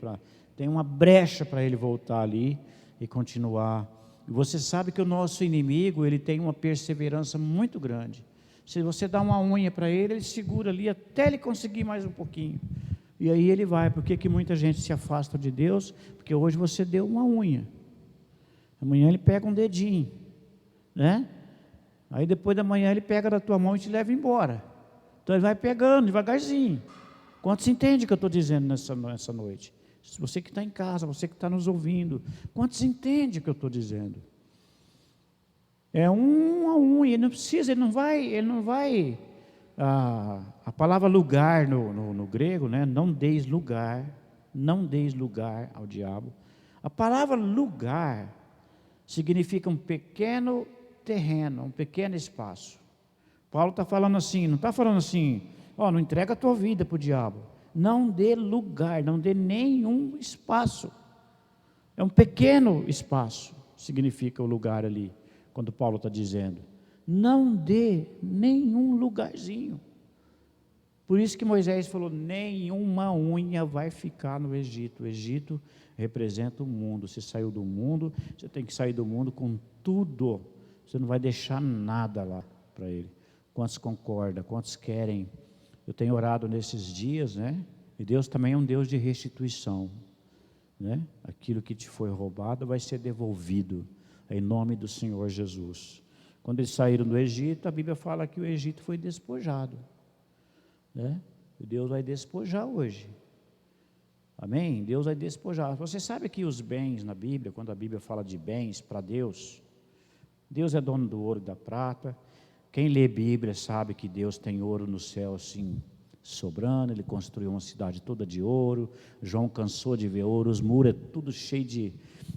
Speaker 1: tem uma brecha para ele voltar ali e continuar. Você sabe que o nosso inimigo, ele tem uma perseverança muito grande. Se você dá uma unha para ele, ele segura ali até ele conseguir mais um pouquinho. E aí ele vai. Por que muita gente se afasta de Deus? Porque hoje você deu uma unha. Amanhã ele pega um dedinho, né? Aí depois da manhã ele pega da tua mão e te leva embora. Então ele vai pegando devagarzinho. Quantos entendem o que eu estou dizendo nessa noite? Você que está em casa, você que está nos ouvindo, quantos entendem o que eu estou dizendo? É um a um, ele não precisa, ele não vai, a palavra lugar no grego, né? Não deis lugar ao diabo. A palavra lugar significa um pequeno terreno, um pequeno espaço. Paulo está falando assim, não está falando assim, não entrega a tua vida para o diabo. Não dê lugar, não dê nenhum espaço. É um pequeno espaço, significa o lugar ali, quando Paulo está dizendo. Não dê nenhum lugarzinho. Por isso que Moisés falou, nenhuma unha vai ficar no Egito. O Egito representa o mundo. Você saiu do mundo, você tem que sair do mundo com tudo. Você não vai deixar nada lá para ele. Quantos concordam? Quantos querem? Eu tenho orado nesses dias, né? E Deus também é um Deus de restituição, né? Aquilo que te foi roubado vai ser devolvido, em nome do Senhor Jesus. Quando eles saíram do Egito, a Bíblia fala que o Egito foi despojado, né? E Deus vai despojar hoje. Amém? Deus vai despojar. Você sabe que os bens na Bíblia, quando a Bíblia fala de bens para Deus, Deus é dono do ouro e da prata. Quem lê Bíblia sabe que Deus tem ouro no céu assim, sobrando. Ele construiu uma cidade toda de ouro. João cansou de ver ouro. Os muros é tudo cheio de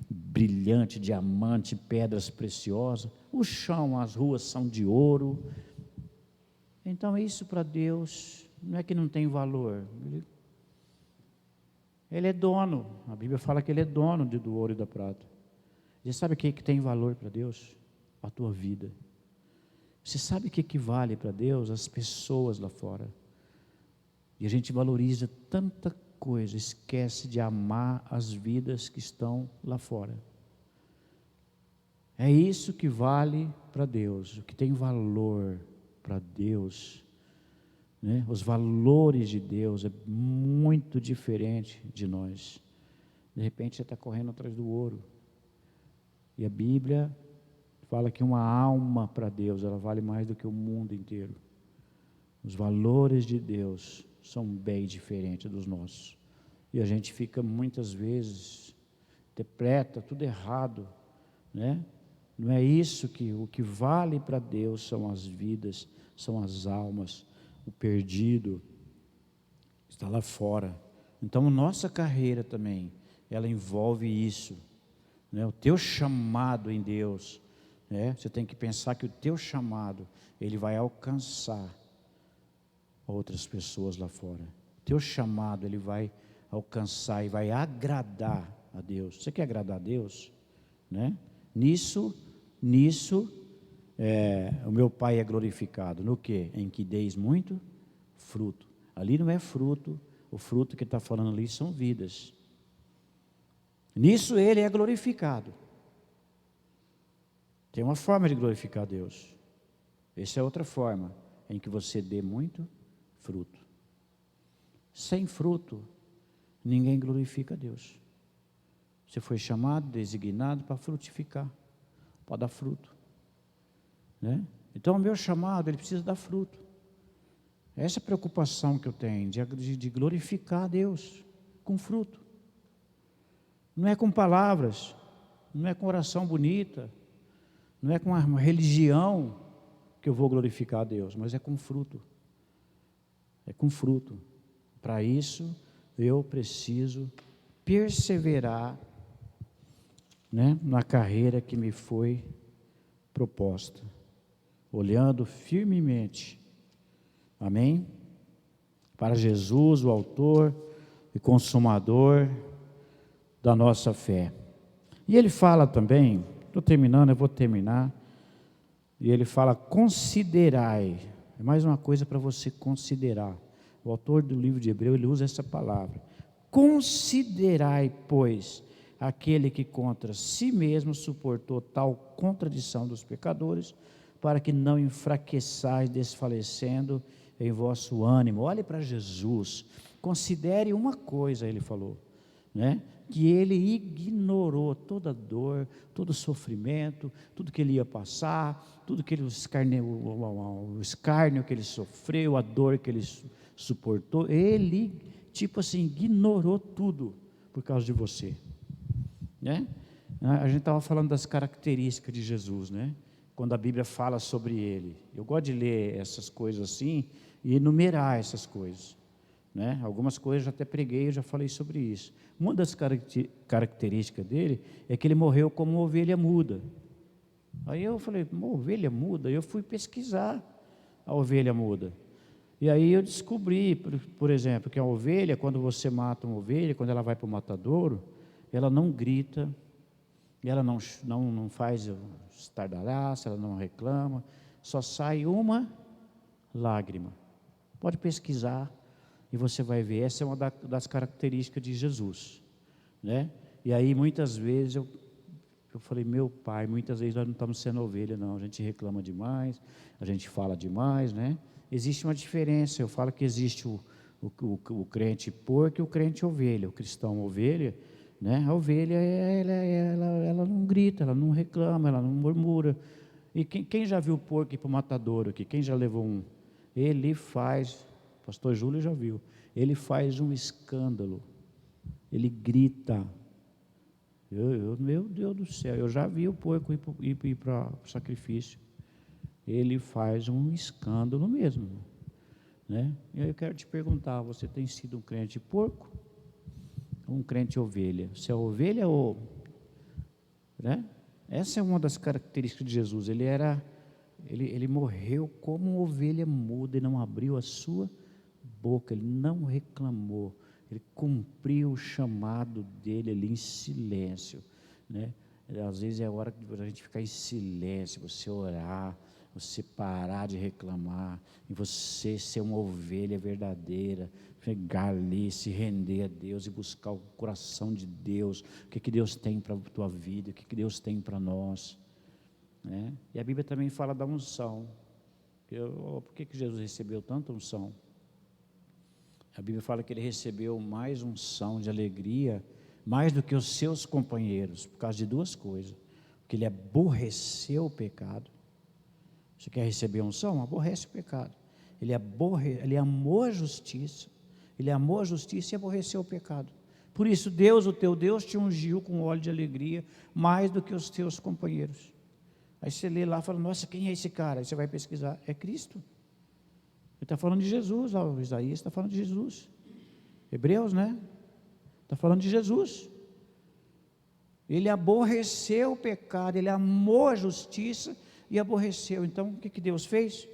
Speaker 1: brilhante, diamante, pedras preciosas. O chão, as ruas são de ouro. Então isso para Deus não é que não tem valor. Ele é dono. A Bíblia fala que Ele é dono do ouro e da prata. Você sabe o que tem valor para Deus? A tua vida. Você sabe o que vale para Deus? As pessoas lá fora. E a gente valoriza tanta coisa, esquece de amar as vidas que estão lá fora. É isso que vale para Deus, o que tem valor para Deus, né? Os valores de Deus é muito diferente de nós. De repente você está correndo atrás do ouro. E a Bíblia fala que uma alma para Deus, ela vale mais do que o mundo inteiro. Os valores de Deus são bem diferentes dos nossos. E a gente fica muitas vezes, interpreta tudo errado, né? Não é isso que o que vale para Deus são as vidas, são as almas, o perdido está lá fora. Então, nossa carreira também, ela envolve isso, né? O teu chamado em Deus, né? Você tem que pensar que o teu chamado, ele vai alcançar outras pessoas lá fora. O teu chamado, ele vai alcançar e vai agradar a Deus. Você quer agradar a Deus, né? Nisso, o meu Pai é glorificado. No quê? Em que deis muito fruto. Ali não é fruto, o fruto que está falando ali são vidas. Nisso Ele é glorificado. Tem uma forma de glorificar a Deus. Essa é outra forma, em que você dê muito fruto. Sem fruto, ninguém glorifica a Deus. Você foi chamado, designado para frutificar, para dar fruto, né? Então o meu chamado, ele precisa dar fruto. Essa é a preocupação que eu tenho, de glorificar a Deus com fruto. Não é com palavras, não é com oração bonita, não é com uma religião que eu vou glorificar a Deus, mas é com fruto. É com fruto. Para isso, eu preciso perseverar, né, na carreira que me foi proposta, olhando firmemente, amém? Para Jesus, o autor e consumador da nossa fé. E ele fala também, estou terminando, eu vou terminar, e ele fala, considerai, é mais uma coisa para você considerar. O autor do livro de Hebreu, ele usa essa palavra, considerai, pois, aquele que contra si mesmo suportou tal contradição dos pecadores, para que não enfraqueçais desfalecendo em vosso ânimo. Olhe para Jesus, considere uma coisa, ele falou, né? Que ele ignorou toda dor, todo sofrimento, tudo que ele ia passar, tudo que ele, o escárnio que ele sofreu, a dor que ele suportou, ele, tipo assim, ignorou tudo por causa de você, né? A gente estava falando das características de Jesus, né? Quando a Bíblia fala sobre ele, eu gosto de ler essas coisas assim e enumerar essas coisas, né? Algumas coisas eu já até preguei, eu já falei sobre isso. Uma das características dele é que ele morreu como uma ovelha muda. Aí eu falei, uma ovelha muda? Eu fui pesquisar a ovelha muda. E aí eu descobri, por exemplo, que a ovelha, quando você mata uma ovelha, quando ela vai para o matadouro, ela não grita, ela não faz estardalhaço, ela não reclama, só sai uma lágrima. Pode pesquisar e você vai ver, essa é uma das características de Jesus, né? E aí muitas vezes eu falei, meu Pai, muitas vezes nós não estamos sendo ovelha não, a gente reclama demais, a gente fala demais, né? Existe uma diferença, eu falo que existe o crente porco e o crente ovelha, o cristão ovelha, né? A ovelha, ela não grita, ela não reclama, ela não murmura. E quem já viu o porco ir para o matadouro aqui? Quem já levou um? Ele faz, pastor Júlio já viu, ele faz um escândalo, ele grita. Meu Deus do céu, eu já vi o porco ir para o sacrifício. Ele faz um escândalo mesmo, né? E aí eu quero te perguntar, você tem sido um crente porco ou um crente ovelha? Você é ovelha ou, né? Essa é uma das características de Jesus. Ele morreu como uma ovelha muda e não abriu a sua boca, ele não reclamou, ele cumpriu o chamado dele ali em silêncio, né? Às vezes é hora de a gente ficar em silêncio, você orar, você parar de reclamar, e você ser uma ovelha verdadeira, pegar ali, se render a Deus e buscar o coração de Deus, o que Deus tem para a tua vida, o que Deus tem para nós, né? E a Bíblia também fala da unção. Por que Jesus recebeu tanta unção? A Bíblia fala que ele recebeu mais unção de alegria, mais do que os seus companheiros, por causa de duas coisas. Porque ele aborreceu o pecado. Você quer receber unção? Aborrece o pecado. Ele amou a justiça. Ele amou a justiça e aborreceu o pecado. Por isso, Deus, o teu Deus, te ungiu com óleo de alegria, mais do que os teus companheiros. Aí você lê lá e fala, nossa, quem é esse cara? Aí você vai pesquisar, é Cristo. Ele está falando de Jesus, ó, Isaías está falando de Jesus. Hebreus, né? Está falando de Jesus. Ele aborreceu o pecado, ele amou a justiça e aborreceu. Então, o que Deus fez?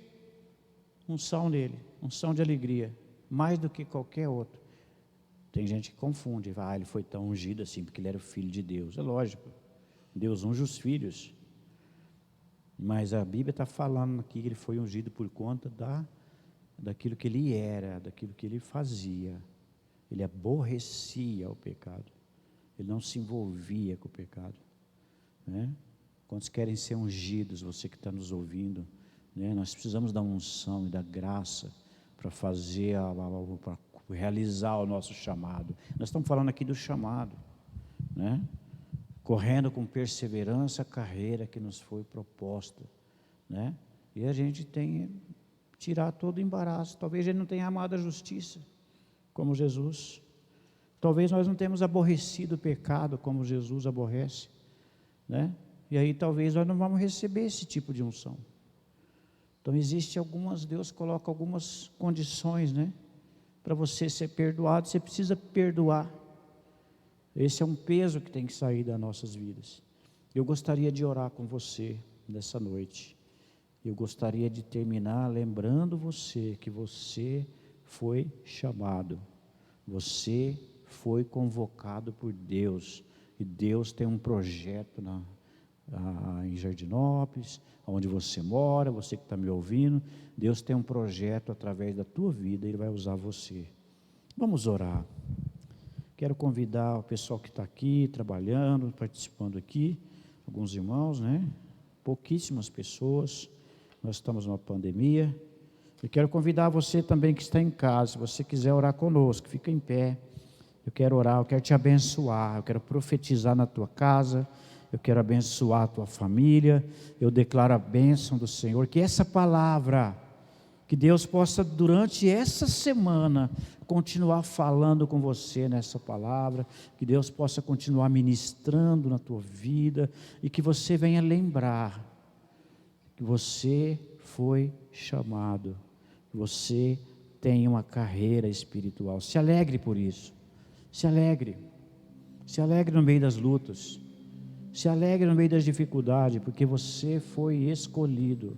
Speaker 1: Unção nele, unção de alegria, mais do que qualquer outro. Tem gente que confunde, ele foi tão ungido assim, porque ele era o filho de Deus. É lógico, Deus unge os filhos. Mas a Bíblia está falando aqui que ele foi ungido por conta daquilo que ele era, daquilo que ele fazia. Ele aborrecia o pecado, ele não se envolvia com o pecado, né? Quantos querem ser ungidos, você que está nos ouvindo, né? Nós precisamos da unção e da graça para fazer, para realizar o nosso chamado. Nós estamos falando aqui do chamado, né? Correndo com perseverança a carreira que nos foi proposta, né? E a gente tem tirar todo o embaraço. Talvez ele não tenha amado a justiça como Jesus. Talvez nós não temos aborrecido o pecado como Jesus aborrece, né? E aí talvez nós não vamos receber esse tipo de unção. Então Deus coloca algumas condições, né? Para você ser perdoado, você precisa perdoar. Esse é um peso que tem que sair das nossas vidas. Eu gostaria de orar com você nessa noite. Eu gostaria de terminar lembrando você que você foi chamado, você foi convocado por Deus, e Deus tem um projeto em Jardinópolis, onde você mora, você que está me ouvindo. Deus tem um projeto através da tua vida, Ele vai usar você. Vamos orar. Quero convidar o pessoal que está aqui, trabalhando, participando aqui, alguns irmãos, né? Pouquíssimas pessoas, nós estamos numa pandemia. Eu quero convidar você também que está em casa, se você quiser orar conosco, fica em pé. Eu quero orar, eu quero te abençoar, eu quero profetizar na tua casa, eu quero abençoar a tua família. Eu declaro a bênção do Senhor, que essa palavra, que Deus possa durante essa semana continuar falando com você nessa palavra, que Deus possa continuar ministrando na tua vida, e que você venha lembrar que você foi chamado, que você tem uma carreira espiritual. Se alegre por isso, se alegre no meio das lutas, se alegre no meio das dificuldades, porque você foi escolhido.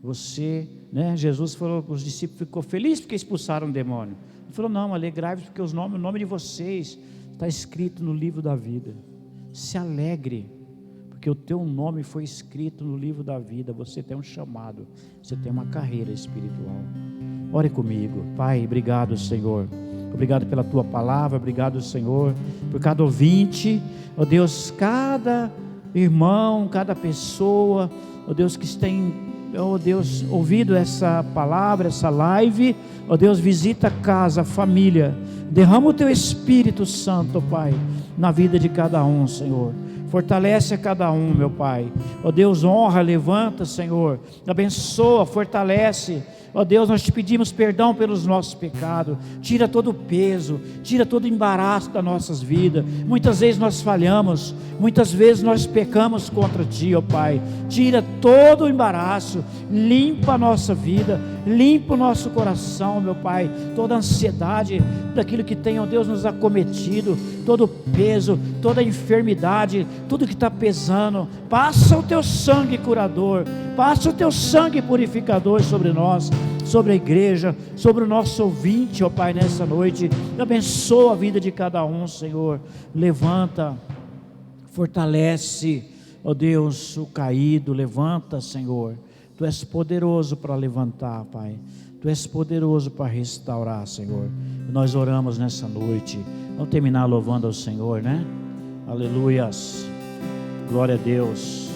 Speaker 1: Você, né? Jesus falou, os discípulos ficou feliz porque expulsaram o demônio. Ele falou, não, alegrai-vos porque o nome de vocês está escrito no livro da vida. Se alegre, porque o teu nome foi escrito no livro da vida. Você tem um chamado, você tem uma carreira espiritual. Ore comigo. Pai, obrigado, Senhor. Obrigado pela tua palavra, obrigado, Senhor, por cada ouvinte, ó Deus, cada irmão, cada pessoa, ó Deus, que tem, ó Deus, ouvido essa palavra, essa live, ó Deus, visita a casa, a família, derrama o teu Espírito Santo, Pai, na vida de cada um, Senhor. Fortalece a cada um, meu Pai. Ó Deus, honra, levanta, Senhor. Abençoa, fortalece. Ó Deus, nós te pedimos perdão pelos nossos pecados. Tira todo o peso, tira todo o embaraço das nossas vidas. Muitas vezes nós falhamos, muitas vezes nós pecamos contra Ti, ó Pai. Tira todo o embaraço, limpa a nossa vida, limpa o nosso coração, meu Pai. Toda a ansiedade daquilo que tem, ó Deus, nos acometido, todo o peso, toda a enfermidade, tudo que está pesando. Passa o Teu sangue curador, passa o Teu sangue purificador sobre nós, sobre a igreja, sobre o nosso ouvinte, ó Pai, nessa noite. Abençoa a vida de cada um, Senhor. Levanta, fortalece, ó Deus, o caído. Levanta, Senhor. Tu és poderoso para levantar, Pai. Tu és poderoso para restaurar, Senhor. Nós oramos nessa noite. Vamos terminar louvando ao Senhor, né? Aleluias. Glória a Deus.